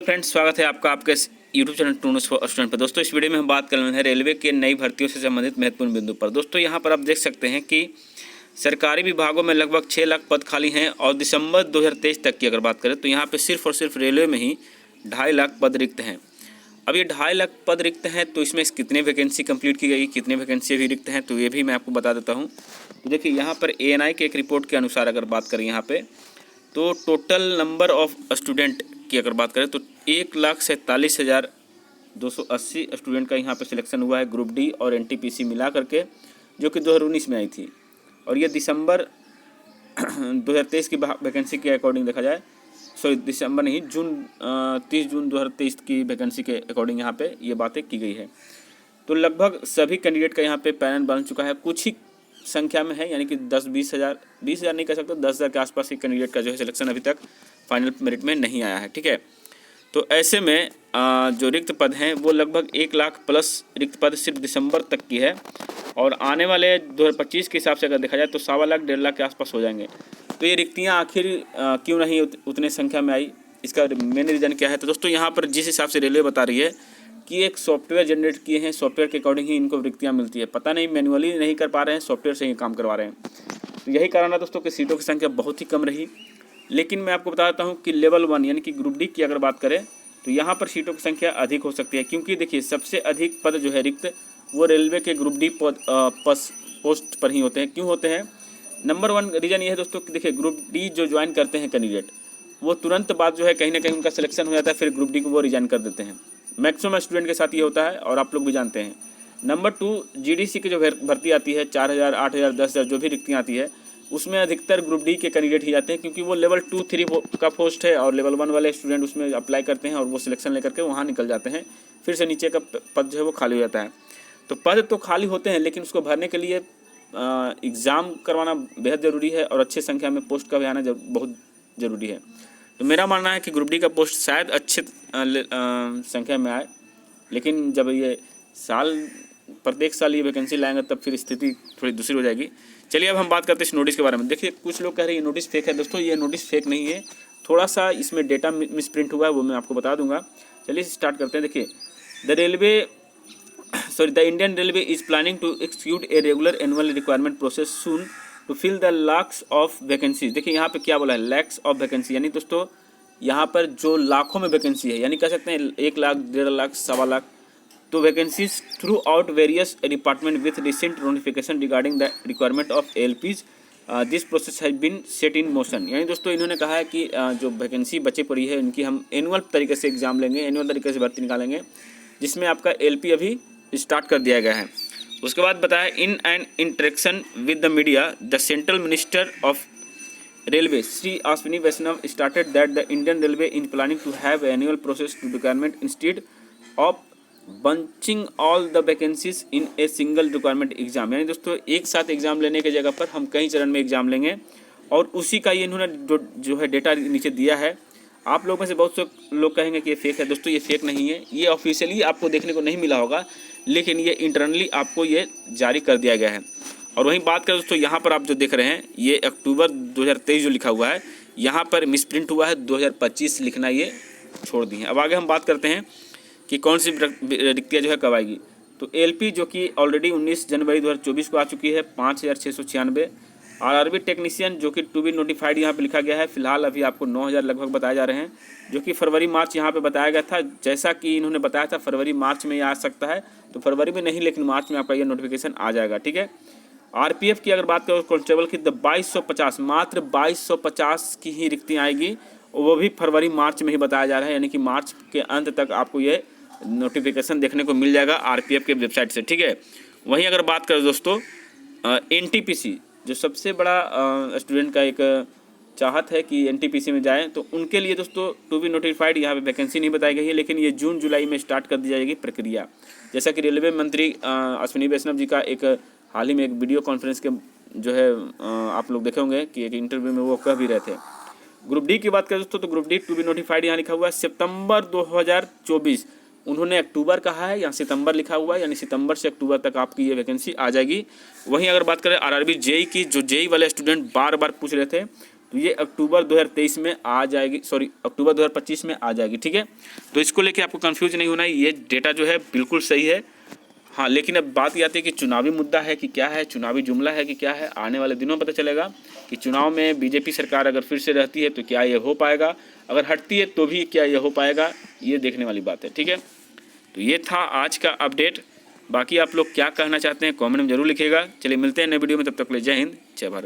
Friends, स्वागत है आपका आपके यूट्यूब चैनल टूनस फॉर स्टूडेंट पर। दोस्तों, इस वीडियो में हम बात कर रहे हैं रेलवे के नई भर्तियों से संबंधित महत्वपूर्ण बिंदु पर। दोस्तों, यहाँ पर आप देख सकते हैं कि सरकारी विभागों में लगभग 6 लाख पद खाली हैं और दिसंबर 2023 तक की अगर बात करें तो यहाँ पे सिर्फ और सिर्फ रेलवे में ही 2.5 लाख पद रिक्त हैं। अब ये 2.5 लाख पद रिक्त हैं तो इसमें कितने वैकेंसी कंप्लीट की गई, कितने वैकेंसी अभी रिक्त हैं, तो ये भी मैं आपको बता देता हूँ। तो देखिए, यहाँ पर ANI के एक रिपोर्ट के अनुसार अगर बात करें यहाँ पे तो टोटल नंबर ऑफ स्टूडेंट की अगर बात करें तो 1,47,280 स्टूडेंट का यहाँ पे सिलेक्शन हुआ है ग्रुप डी और NTPC मिला करके, जो कि 2019 में आई थी। और ये दिसंबर 2023 की वैकेंसी के अकॉर्डिंग देखा जाए, दिसंबर नहीं, 30 जून 2023 की वैकेंसी के अकॉर्डिंग यहाँ पे ये बातें की गई है। तो लगभग सभी कैंडिडेट का यहाँ पे पैनल बन चुका है, कुछ ही संख्या में है, यानी कि 20 हज़ार नहीं कह सकते, 10,000 के आसपास ही कैंडिडेट का जो है सिलेक्शन अभी तक फाइनल मेरिट में नहीं आया है। ठीक है, तो ऐसे में जो रिक्त पद हैं वो लगभग 1 लाख प्लस रिक्त पद सिर्फ दिसंबर तक की है, और आने वाले 2025 के हिसाब से अगर देखा जाए तो 1.25 लाख 1.5 लाख के आसपास हो जाएंगे। तो ये रिक्तियाँ आखिर क्यों नहीं उतने संख्या में आई, इसका मेन रीज़न क्या है? तो दोस्तों, यहाँ पर जिस हिसाब से रेलवे बता रही है कि एक सॉफ्टवेयर जनरेट किए हैं, सॉफ्टवेयर के अकॉर्डिंग ही इनको रिक्तियाँ मिलती है। पता नहीं मैनुअली नहीं कर पा रहे हैं, सॉफ्टवेयर से ही काम करवा रहे हैं। तो यही कारण है दोस्तों कि सीटों की संख्या बहुत ही कम रही। लेकिन मैं आपको बता देता हूँ कि लेवल 1 यानी कि ग्रुप डी की अगर बात करें तो यहाँ पर सीटों की संख्या अधिक हो सकती है, क्योंकि देखिए सबसे अधिक पद जो है रिक्त वो रेलवे के ग्रुप डी पोस्ट पर ही होते हैं। क्यों होते हैं? नंबर 1 रीज़न ये है दोस्तों कि देखिए ग्रुप डी जो ज्वाइन करते हैं कैंडिडेट, वो तुरंत बाद जो है कहीं ना कहीं उनका सिलेक्शन हो जाता है, फिर ग्रुप डी को वो रिजाइन कर देते हैं। मैक्सिमम स्टूडेंट के साथ ये होता है और आप लोग भी जानते हैं। नंबर 2, GDC की जो भर्ती आती है 4,000, 8,000, 10,000 जो भी रिक्तियाँ आती है, उसमें अधिकतर ग्रुप डी के कैंडिडेट ही जाते हैं, क्योंकि वो लेवल 2, 3 का पोस्ट है और लेवल 1 वाले स्टूडेंट उसमें अप्लाई करते हैं और वो सिलेक्शन लेकर के वहाँ निकल जाते हैं। फिर से नीचे का पद जो है वो खाली हो जाता है। तो पद तो खाली होते हैं, लेकिन उसको भरने के लिए एग्ज़ाम करवाना बेहद ज़रूरी है और अच्छे संख्या में पोस्ट का भी आना बहुत ज़रूरी है। तो मेरा मानना है कि ग्रुप डी का पोस्ट शायद अच्छे संख्या में आए, लेकिन जब ये प्रत्येक साल ये वैकेंसी लाएंगे तब फिर स्थिति थोड़ी दूसरी हो जाएगी। चलिए अब हम बात करते हैं इस नोटिस के बारे में। देखिए, कुछ लोग कह रहे हैं ये नोटिस फेक है। दोस्तों, ये नोटिस फेक नहीं है, थोड़ा सा इसमें डेटा मिसप्रिंट हुआ है, वो मैं आपको बता दूंगा। चलिए स्टार्ट करते हैं। देखिए, the Indian railway is planning to execute a regular annual requirement process soon to fill the lakhs of vacancy. देखिए यहाँ पे क्या बोला है, लैक्स ऑफ वैकेंसी, यानी दोस्तों यहाँ पर जो लाखों में वैकेंसी है, यानी कह सकते हैं 1 लाख, 1.5 लाख, 1.25 लाख, तो vacancies throughout various department with recent notification regarding the requirement of ALPs this process has been set in motion. यानी दोस्तों इन्होंने कहा है कि जो वैकेंसी बची पड़ी है इनकी हम एनुअल तरीके से एग्जाम लेंगे, एनुअल तरीके से भर्ती निकालेंगे, जिसमें आपका LP अभी स्टार्ट कर दिया गया है। उसके बाद बताया, in an interaction with the media the central minister of railway Shri Ashwini Vaishnaw started that the Indian railway is planning to have annual process to requirement instead of bunching all the vacancies in a single requirement exam. यानी दोस्तों एक साथ exam लेने की जगह पर हम कई चरण में एग्जाम लेंगे, और उसी का ये इन्होंने जो है डेटा नीचे दिया है। आप लोग में से बहुत से लोग कहेंगे कि ये फेक है। दोस्तों, ये फेक नहीं है, ये ऑफिशियली आपको देखने को नहीं मिला होगा, लेकिन ये इंटरनली आपको ये जारी कर दिया गया है। और वहीं बात करें दोस्तों, यहाँ पर आप जो देख रहे हैं ये अक्टूबर 2023 जो लिखा हुआ है, यहाँ पर मिसप्रिंट हुआ है, 2025 लिखना ये छोड़ दी है। अब आगे हम बात करते हैं कि कौन सी रिक्तियाँ जो है कब आएगी। तो LP जो कि ऑलरेडी 19 जनवरी 2024 को आ चुकी है 5,696। RRB टेक्नीशियन जो कि टू बी नोटिफाइड यहाँ पे लिखा गया है, फिलहाल अभी आपको 9,000 लगभग बताए जा रहे हैं, जो कि फरवरी मार्च यहाँ पे बताया गया था। जैसा कि इन्होंने बताया था फरवरी मार्च में ये आ सकता है, तो फरवरी में नहीं लेकिन मार्च में आपका ये नोटिफिकेशन आ जाएगा। ठीक है, RPF की अगर बात करें कांस्टेबल की, तो 2250, मात्र 2250 की ही रिक्तियाँ आएगी, वो भी फरवरी मार्च में ही बताया जा रहा है, यानी कि मार्च के अंत तक आपको ये नोटिफिकेशन देखने को मिल जाएगा RPF के वेबसाइट से। ठीक है, वहीं अगर बात करें दोस्तों NTPC, जो सबसे बड़ा स्टूडेंट का एक चाहत है कि NTPC में जाएं, तो उनके लिए दोस्तों टू बी नोटिफाइड यहाँ पे वैकेंसी नहीं बताई गई है, लेकिन ये जून जुलाई में स्टार्ट कर दी जाएगी प्रक्रिया। जैसा कि रेलवे मंत्री अश्विनी वैष्णव जी का एक हाल ही में एक वीडियो कॉन्फ्रेंस के जो है आप लोग देखे होंगे कि एक इंटरव्यू में वो कह भी रहे थे। ग्रुप डी की बात करें दोस्तों, तो group D to be notified यहाँ लिखा हुआ है सितंबर 2024, उन्होंने अक्टूबर कहा है, यहाँ सितंबर लिखा हुआ है, यानी सितंबर से अक्टूबर तक आपकी ये वैकेंसी आ जाएगी। वहीं अगर बात करें RRB JEE की, जो JEE वाले स्टूडेंट बार बार पूछ रहे थे, तो ये अक्टूबर 2023 में आ जाएगी, सॉरी अक्टूबर 2025 में आ जाएगी, ठीक है। तो इसको लेके आपको कंफ्यूज नहीं होना है, ये डेटा जो है बिल्कुल सही है। हाँ, लेकिन अब बात ये आती है कि चुनावी मुद्दा है कि क्या है, चुनावी जुमला है कि क्या है, आने वाले दिनों में पता चलेगा कि चुनाव में बीजेपी सरकार अगर फिर से रहती है तो क्या ये हो पाएगा, अगर हटती है तो भी क्या ये हो पाएगा, ये देखने वाली बात है, ठीक है। तो ये था आज का अपडेट। बाकी आप लोग क्या कहना चाहते हैं कमेंट में जरूर लिखिएगा। चलिए मिलते हैं नए वीडियो में, तब तक के लिए जय हिंद, जय भारत।